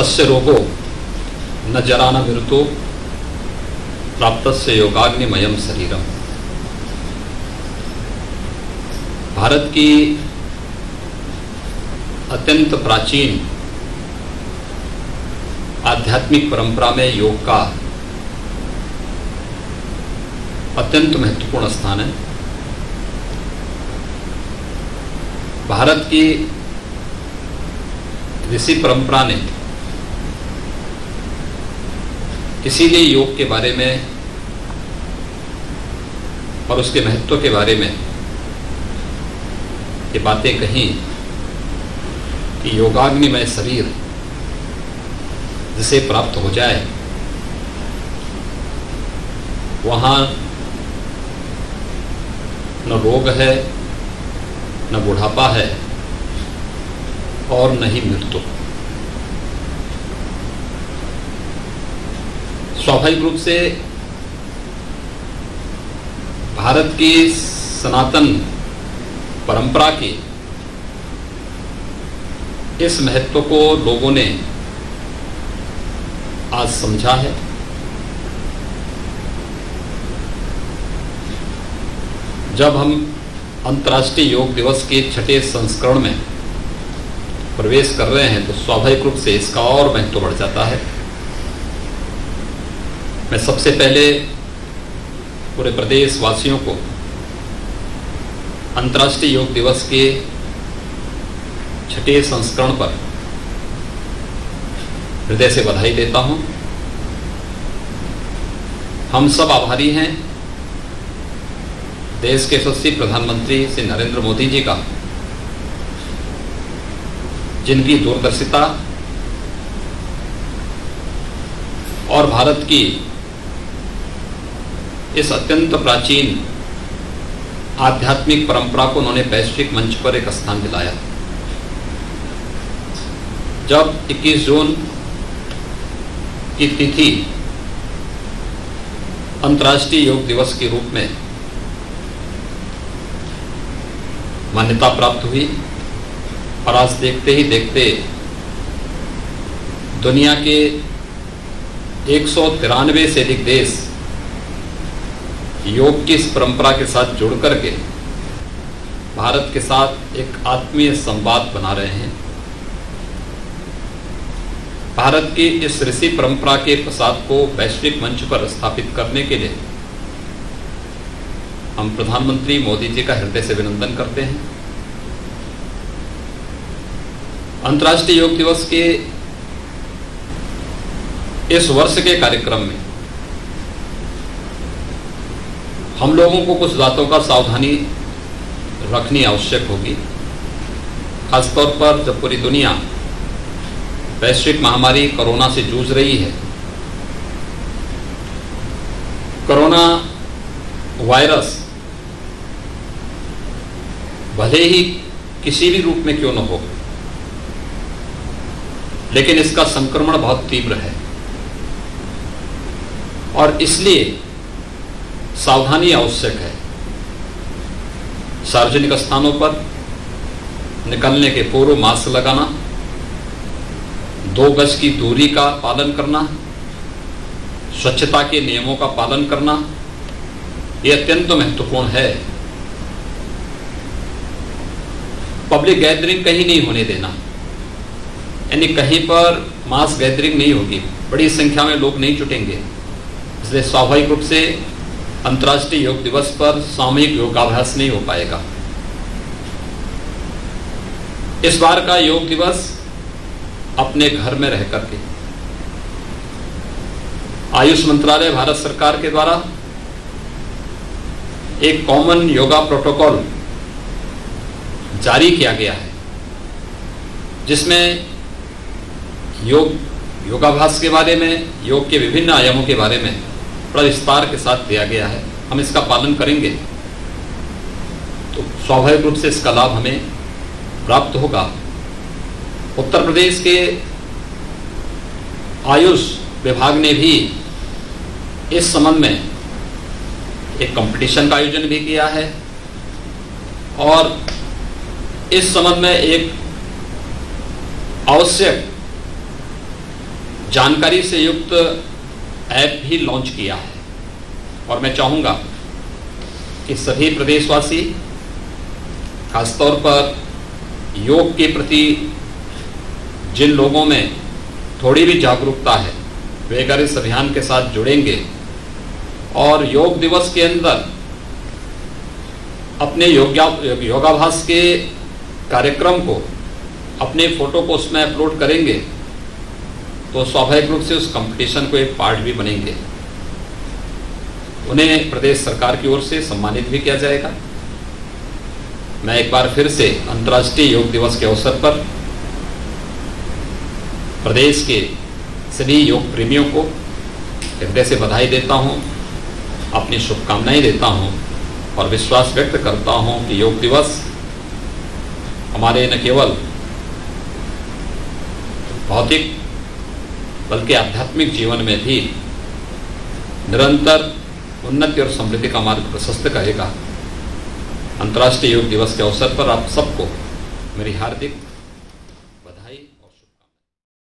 तस्य रोगो न जरा न मृतो प्राप्तस्य योगाग्निमयम शरीरम। भारत की अत्यंत प्राचीन आध्यात्मिक परंपरा में योग का अत्यंत महत्वपूर्ण स्थान है। भारत की ऋषि परंपरा ने इसीलिए योग के बारे में और उसके महत्व के बारे में ये बातें कहीं कि योगाग्निमय शरीर जिसे प्राप्त हो जाए वहाँ न रोग है, न बुढ़ापा है और न ही मृत्यु। स्वाभाविक रूप से भारत की सनातन परंपरा की इस महत्व को लोगों ने आज समझा है। जब हम अंतर्राष्ट्रीय योग दिवस के 6ठे संस्करण में प्रवेश कर रहे हैं तो स्वाभाविक रूप से इसका और महत्व बढ़ जाता है। मैं सबसे पहले पूरे प्रदेश वासियों को अंतर्राष्ट्रीय योग दिवस के 6ठे संस्करण पर हृदय से बधाई देता हूं। हम सब आभारी हैं देश के यशस्वी प्रधानमंत्री श्री नरेंद्र मोदी जी का, जिनकी दूरदर्शिता और भारत की इस अत्यंत प्राचीन आध्यात्मिक परंपरा को उन्होंने वैश्विक मंच पर एक स्थान दिलाया। जब 21 जून की तिथि अंतर्राष्ट्रीय योग दिवस के रूप में मान्यता प्राप्त हुई और आज देखते ही देखते दुनिया के 193 से अधिक देश योग की इस परंपरा के साथ जुड़ करके भारत के साथ एक आत्मीय संवाद बना रहे हैं। भारत की इस ऋषि परंपरा के प्रसाद को वैश्विक मंच पर स्थापित करने के लिए हम प्रधानमंत्री मोदी जी का हृदय से अभिनंदन करते हैं। अंतर्राष्ट्रीय योग दिवस के इस वर्ष के कार्यक्रम में हम लोगों को कुछ बातों का सावधानी रखनी आवश्यक होगी। खासतौर पर जब पूरी दुनिया वैश्विक महामारी कोरोना से जूझ रही है। कोरोना वायरस भले ही किसी भी रूप में क्यों न हो, लेकिन इसका संक्रमण बहुत तीव्र है और इसलिए सावधानी आवश्यक है। सार्वजनिक स्थानों पर निकलने के पूर्व मास्क लगाना, 2 गज की दूरी का पालन करना, स्वच्छता के नियमों का पालन करना, ये अत्यंत महत्वपूर्ण है। पब्लिक गैदरिंग कहीं नहीं होने देना, यानी कहीं पर मास गैदरिंग नहीं होगी, बड़ी संख्या में लोग नहीं जुटेंगे। इसलिए स्वाभाविक रूप से अंतर्राष्ट्रीय योग दिवस पर सामूहिक योगाभ्यास नहीं हो पाएगा। इस बार का योग दिवस अपने घर में रह करके आयुष मंत्रालय भारत सरकार के द्वारा एक कॉमन योगा प्रोटोकॉल जारी किया गया है, जिसमें योगाभ्यास के बारे में, योग के विभिन्न आयामों के बारे में बड़ा विस्तार के साथ दिया गया है। हम इसका पालन करेंगे तो स्वाभाविक रूप से इसका लाभ हमें प्राप्त होगा। उत्तर प्रदेश के आयुष विभाग ने भी इस संबंध में एक कंपटीशन का आयोजन भी किया है और इस संबंध में एक आवश्यक जानकारी से युक्त ऐप भी लॉन्च किया है। और मैं चाहूँगा कि सभी प्रदेशवासी, खासतौर पर योग के प्रति जिन लोगों में थोड़ी भी जागरूकता है, वे अगर इस अभियान के साथ जुड़ेंगे और योग दिवस के अंदर अपने योगाभ्यास के कार्यक्रम को, अपने फोटो को उसमें अपलोड करेंगे, तो स्वाभाविक रूप से उस कंपटीशन को एक पार्ट भी बनेंगे। उन्हें प्रदेश सरकार की ओर से सम्मानित भी किया जाएगा। मैं एक बार फिर से अंतर्राष्ट्रीय योग दिवस के अवसर पर प्रदेश के सभी योग प्रेमियों को हृदय से बधाई देता हूं, अपनी शुभकामनाएं देता हूं और विश्वास व्यक्त करता हूं कि योग दिवस हमारे न केवल भौतिक बल्कि आध्यात्मिक जीवन में भी निरंतर उन्नति और समृद्धि का मार्ग प्रशस्त करेगा। अंतर्राष्ट्रीय योग दिवस के अवसर पर आप सबको मेरी हार्दिक